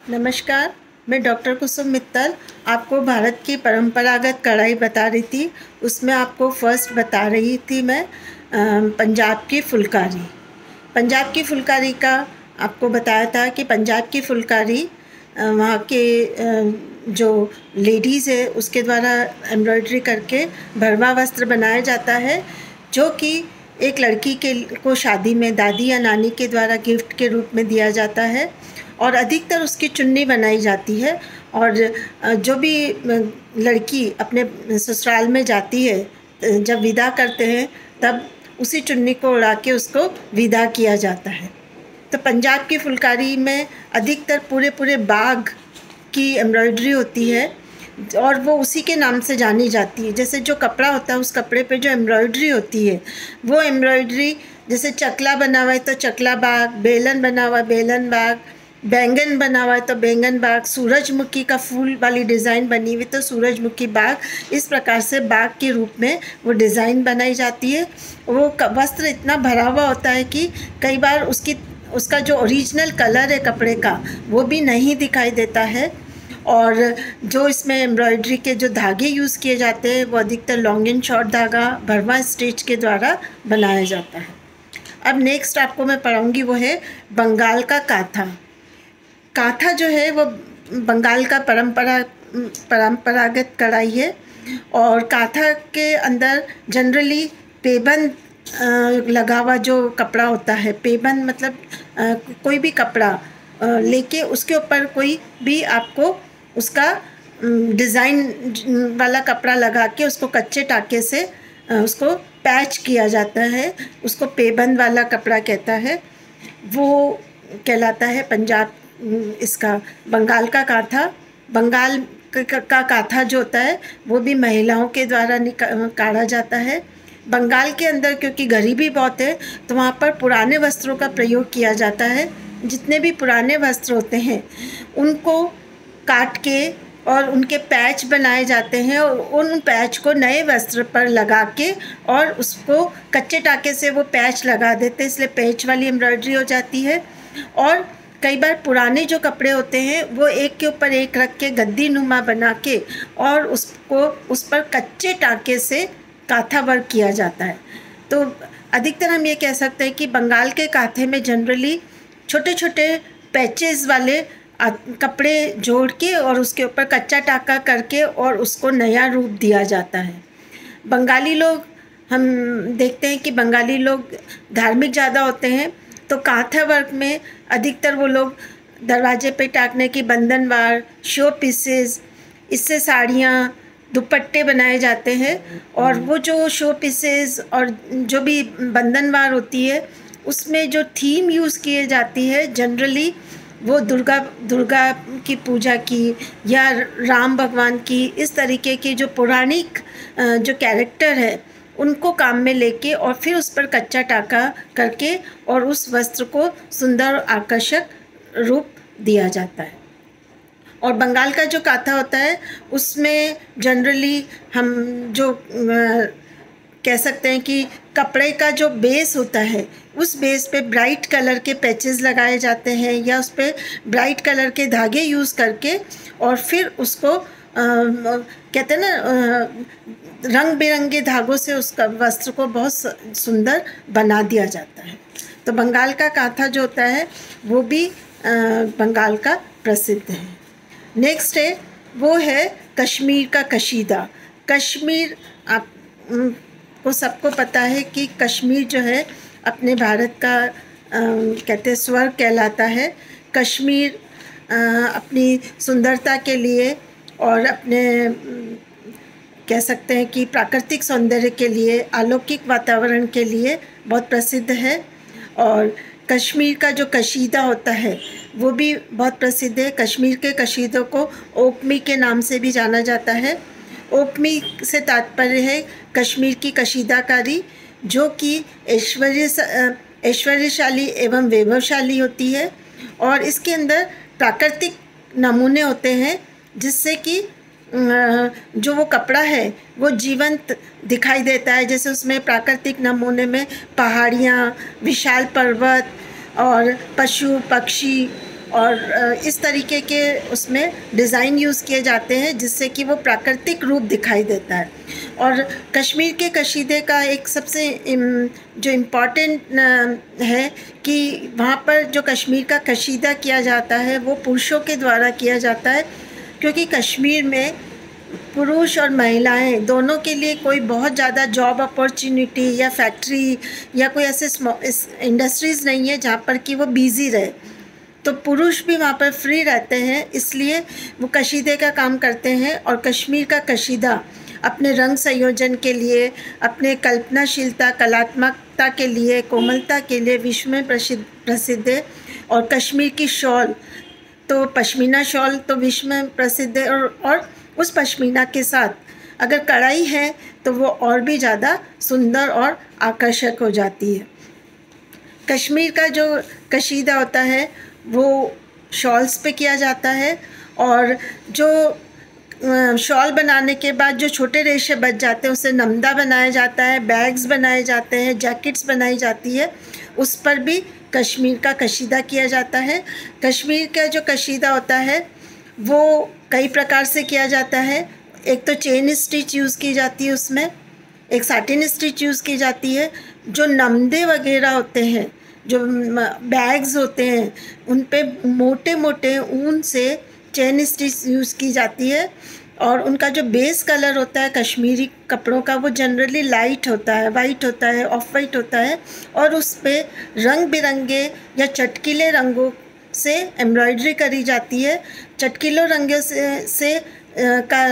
नमस्कार, मैं डॉक्टर कुसुम मित्तल आपको भारत की परंपरागत कढ़ाई बता रही थी। उसमें आपको फर्स्ट बता रही थी मैं पंजाब की फुलकारी। पंजाब की फुलकारी का आपको बताया था कि पंजाब की फुलकारी वहाँ के जो लेडीज़ है उसके द्वारा एम्ब्रॉयडरी करके भरवा वस्त्र बनाया जाता है, जो कि एक लड़की को शादी में दादी या नानी के द्वारा गिफ्ट के रूप में दिया जाता है और अधिकतर उसकी चुन्नी बनाई जाती है। और जो भी लड़की अपने ससुराल में जाती है, जब विदा करते हैं तब उसी चुन्नी को उड़ा के उसको विदा किया जाता है। तो पंजाब की फुलकारी में अधिकतर पूरे बाग की एम्ब्रॉयडरी होती है और वो उसी के नाम से जानी जाती है। जैसे जो कपड़ा होता है उस कपड़े पे जो एम्ब्रॉयडरी होती है वो एम्ब्रॉयडरी, जैसे चकला बना हुआ है तो चकला बाग, बेलन बना हुआ है बेलन बाग, बैंगन बना हुआ है तो बैंगन बाग, सूरजमुखी का फूल वाली डिज़ाइन बनी हुई तो सूरजमुखी बाग। इस प्रकार से बाग के रूप में वो डिज़ाइन बनाई जाती है। वो वस्त्र इतना भरा हुआ होता है कि कई बार उसका जो ओरिजिनल कलर है कपड़े का वो भी नहीं दिखाई देता है। और जो इसमें एम्ब्रॉयडरी के जो धागे यूज़ किए जाते हैं वो अधिकतर लॉन्ग एंड शॉर्ट धागा भरवा स्टिच के द्वारा बनाया जाता है। अब नेक्स्ट आपको मैं पढ़ाऊँगी वो है बंगाल का काथा। काथा जो है वो बंगाल का परंपरागत कढ़ाई है और काथा के अंदर जनरली पेबंद लगा हुआ जो कपड़ा होता है, पेबंद मतलब कोई भी कपड़ा लेके उसके ऊपर कोई भी आपको उसका डिज़ाइन वाला कपड़ा लगा के उसको कच्चे टाके से उसको पैच किया जाता है। उसको पेबंद वाला कपड़ा कहता है, वो कहलाता है पंजाब इसका बंगाल का काथा। बंगाल का काथा जो होता है वो भी महिलाओं के द्वारा काढ़ा जाता है। बंगाल के अंदर क्योंकि गरीबी बहुत है तो वहाँ पर पुराने वस्त्रों का प्रयोग किया जाता है। जितने भी पुराने वस्त्र होते हैं उनको काट के और उनके पैच बनाए जाते हैं और उन पैच को नए वस्त्र पर लगा के और उसको कच्चे टाके से वो पैच लगा देते हैं, इसलिए पैच वाली एम्ब्रॉयडरी हो जाती है। और कई बार पुराने जो कपड़े होते हैं वो एक के ऊपर एक रख के गद्दी नुमा बना के और उसको उस पर कच्चे टाके से काथा वर्क किया जाता है। तो अधिकतर हम ये कह सकते हैं कि बंगाल के काथे में जनरली छोटे छोटे पैचेस वाले कपड़े जोड़ के और उसके ऊपर कच्चा टाका करके और उसको नया रूप दिया जाता है। बंगाली लोग, हम देखते हैं कि बंगाली लोग धार्मिक ज़्यादा होते हैं तो काथा वर्क में अधिकतर वो लोग दरवाजे पे टाकने की बंधनवार, शो पीसेस, इससे साड़ियाँ, दुपट्टे बनाए जाते हैं। और वो जो शो पीसेस और जो भी बंधनवार होती है उसमें जो थीम यूज़ किए जाती है जनरली वो दुर्गा की पूजा की या राम भगवान की, इस तरीके की जो पौराणिक जो कैरेक्टर है उनको काम में लेके और फिर उस पर कच्चा टाका करके और उस वस्त्र को सुंदर और आकर्षक रूप दिया जाता है। और बंगाल का जो काथा होता है उसमें जनरली हम जो कह सकते हैं कि कपड़े का जो बेस होता है उस बेस पे ब्राइट कलर के पैचेस लगाए जाते हैं या उस पर ब्राइट कलर के धागे यूज़ करके और फिर उसको कहते हैं ना रंग बिरंगे धागों से उसका वस्त्र को बहुत सुंदर बना दिया जाता है। तो बंगाल का काथा जो होता है वो भी बंगाल का प्रसिद्ध है। नेक्स्ट है वो है कश्मीर का कशीदा। कश्मीर आप को सबको पता है कि कश्मीर जो है अपने भारत का कहते हैं स्वर्ग कहलाता है। कश्मीर अपनी सुंदरता के लिए और अपने कह सकते हैं कि प्राकृतिक सौंदर्य के लिए, अलौकिक वातावरण के लिए बहुत प्रसिद्ध है। और कश्मीर का जो कशीदा होता है वो भी बहुत प्रसिद्ध है। कश्मीर के कशीदों को ओकमी के नाम से भी जाना जाता है। ओकमी से तात्पर्य है कश्मीर की कशीदाकारी, जो कि ऐश्वर्यशाली एवं वैभवशाली होती है और इसके अंदर प्राकृतिक नमूने होते हैं जिससे कि जो वो कपड़ा है वो जीवंत दिखाई देता है। जैसे उसमें प्राकृतिक नमूने में पहाड़ियाँ, विशाल पर्वत और पशु पक्षी और इस तरीके के उसमें डिज़ाइन यूज़ किए जाते हैं जिससे कि वो प्राकृतिक रूप दिखाई देता है। और कश्मीर के कशीदे का एक सबसे जो इम्पॉर्टेंट है कि वहाँ पर जो कश्मीर का कशीदा किया जाता है वो पुरुषों के द्वारा किया जाता है, क्योंकि कश्मीर में पुरुष और महिलाएं दोनों के लिए कोई बहुत ज़्यादा जॉब अपॉर्चुनिटी या फैक्ट्री या कोई ऐसे इंडस्ट्रीज़ नहीं है जहाँ पर कि वो बिज़ी रहे। तो पुरुष भी वहाँ पर फ्री रहते हैं, इसलिए वो कशीदे का काम करते हैं। और कश्मीर का कशीदा अपने रंग संयोजन के लिए, अपने कल्पनाशीलता, कलात्मकता के लिए, कोमलता के लिए विश्व में प्रसिद्ध है। और कश्मीर की शॉल तो पश्मीना शॉल तो विश्व में प्रसिद्ध है, और उस पश्मीना के साथ अगर कढ़ाई है तो वो और भी ज़्यादा सुंदर और आकर्षक हो जाती है। कश्मीर का जो कशीदा होता है वो शॉल्स पे किया जाता है, और जो शॉल बनाने के बाद जो छोटे रेशे बच जाते हैं उससे नमदा बनाया जाता है, बैग्स बनाए जाते हैं, जैकेट्स बनाई जाती है, उस पर भी कश्मीर का कशीदा किया जाता है। कश्मीर का जो कशीदा होता है वो कई प्रकार से किया जाता है। एक तो चेन स्टिच यूज़ की जाती है, उसमें एक साटिन स्टिच यूज़ की जाती है। जो नमदे वगैरह होते हैं, जो बैग्स होते हैं, उन पे मोटे मोटे ऊन से चेन स्टिच यूज़ की जाती है। और उनका जो बेस कलर होता है कश्मीरी कपड़ों का वो जनरली लाइट होता है, वाइट होता है, ऑफ वाइट होता है, और उस पे रंग बिरंगे या चटकीले रंगों से एम्ब्रॉयडरी करी जाती है। चटकीले रंगों से का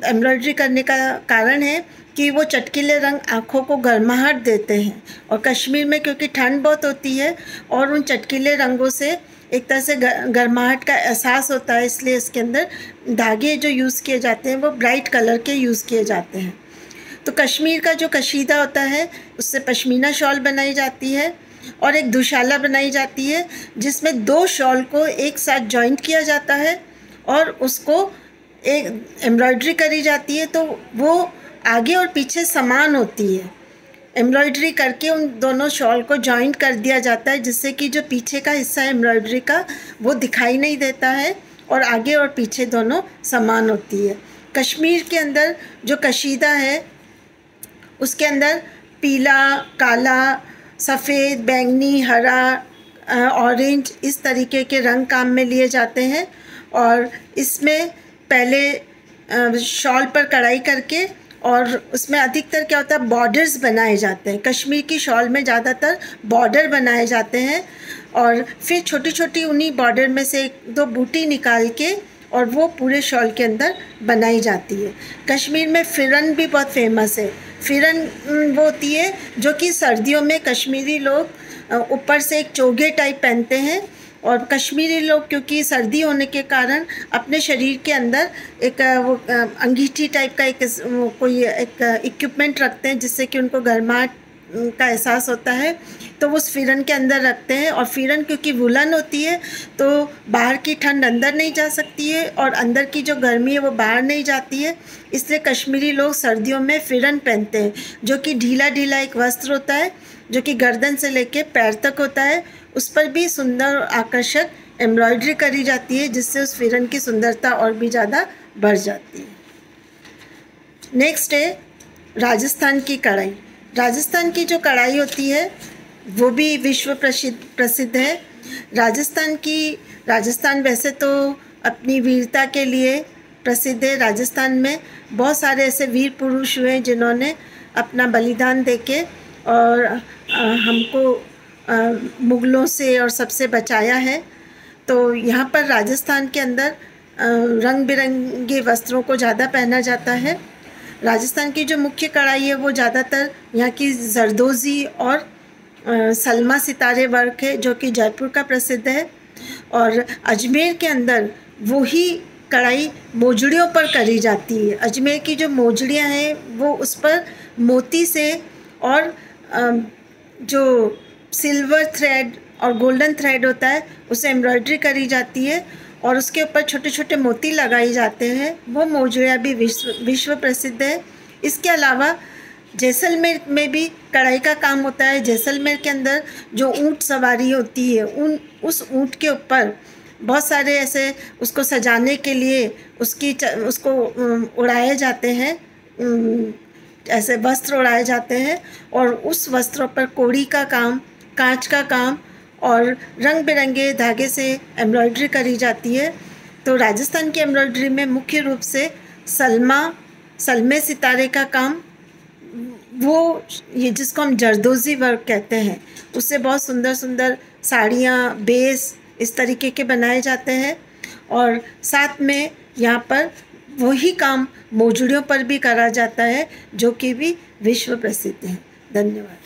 एम्ब्रॉयडरी करने का कारण है कि वो चटकीले रंग आँखों को गर्माहट देते हैं, और कश्मीर में क्योंकि ठंड बहुत होती है और उन चटकीले रंगों से एक तरह से गर्माहट का एहसास होता है, इसलिए इसके अंदर धागे जो यूज़ किए जाते हैं वो ब्राइट कलर के यूज़ किए जाते हैं। तो कश्मीर का जो कशीदा होता है उससे पश्मीना शॉल बनाई जाती है, और एक दुशाला बनाई जाती है जिसमें दो शॉल को एक साथ जॉइंट किया जाता है और उसको एक एम्ब्रॉयडरी करी जाती है, तो वो आगे और पीछे समान होती है। एम्ब्रॉयडरी करके उन दोनों शॉल को जॉइंट कर दिया जाता है जिससे कि जो पीछे का हिस्सा है एम्ब्रॉयडरी का वो दिखाई नहीं देता है, और आगे और पीछे दोनों समान होती है। कश्मीर के अंदर जो कशीदा है उसके अंदर पीला, काला, सफ़ेद, बैंगनी, हरा, ऑरेंज इस तरीके के रंग काम में लिए जाते हैं। और इसमें पहले शॉल पर कढ़ाई करके, और उसमें अधिकतर क्या होता है बॉर्डर्स बनाए जाते हैं। कश्मीर की शॉल में ज़्यादातर बॉर्डर बनाए जाते हैं, और फिर छोटी छोटी उन्हीं बॉर्डर में से एक दो बूटी निकाल के और वो पूरे शॉल के अंदर बनाई जाती है। कश्मीर में फ़िरन भी बहुत फेमस है। फ़िरन वो होती है जो कि सर्दियों में कश्मीरी लोग ऊपर से एक चोगे टाइप पहनते हैं, और कश्मीरी लोग क्योंकि सर्दी होने के कारण अपने शरीर के अंदर एक वो अंगीठी टाइप का एक कोई एक इक्विपमेंट रखते हैं जिससे कि उनको गर्माहट का एहसास होता है, तो वो उस फ़िरन के अंदर रखते हैं। और फ़िरन क्योंकि वुलन होती है तो बाहर की ठंड अंदर नहीं जा सकती है और अंदर की जो गर्मी है वो बाहर नहीं जाती है, इसलिए कश्मीरी लोग सर्दियों में फ़िरन पहनते हैं, जो कि ढीला ढीला एक वस्त्र होता है जो कि गर्दन से लेके पैर तक होता है। उस पर भी सुंदर और आकर्षक एम्ब्रॉयडरी करी जाती है जिससे उस फ़िरन की सुंदरता और भी ज़्यादा बढ़ जाती है। नेक्स्ट है राजस्थान की कढ़ाई। राजस्थान की जो कढ़ाई होती है वो भी विश्व प्रसिद्ध है। राजस्थान वैसे तो अपनी वीरता के लिए प्रसिद्ध है। राजस्थान में बहुत सारे ऐसे वीर पुरुष हुए जिन्होंने अपना बलिदान देके और हमको मुग़लों से और सबसे बचाया है। तो यहाँ पर राजस्थान के अंदर रंग बिरंगे वस्त्रों को ज़्यादा पहना जाता है। राजस्थान की जो मुख्य कढ़ाई है वो ज़्यादातर यहाँ की जरदोज़ी और सलमा सितारे वर्क है जो कि जयपुर का प्रसिद्ध है। और अजमेर के अंदर वही कढ़ाई मोजड़ियों पर करी जाती है। अजमेर की जो मोजड़ियाँ हैं वो उस पर मोती से और जो सिल्वर थ्रेड और गोल्डन थ्रेड होता है उसे एम्ब्रॉयडरी करी जाती है और उसके ऊपर छोटे छोटे मोती लगाए जाते हैं। वो मोजड़ियाँ भी विश्व प्रसिद्ध है। इसके अलावा जैसलमेर में भी कढ़ाई का काम होता है। जैसलमेर के अंदर जो ऊँट सवारी होती है उस ऊँट के ऊपर बहुत सारे ऐसे उसको सजाने के लिए उसको उड़ाए जाते हैं, ऐसे वस्त्र उड़ाए जाते हैं और उस वस्त्रों पर कोड़ी का काम, कांच का काम और रंग बिरंगे धागे से एम्ब्रॉयडरी करी जाती है। तो राजस्थान की एम्ब्रॉयडरी में मुख्य रूप से सलमे सितारे का काम, वो ये जिसको हम जरदोजी वर्क कहते हैं, उससे बहुत सुंदर सुंदर साड़ियाँ, बेस इस तरीके के बनाए जाते हैं। और साथ में यहाँ पर वही काम मोजड़ियों पर भी करा जाता है जो कि भी विश्व प्रसिद्ध है। धन्यवाद।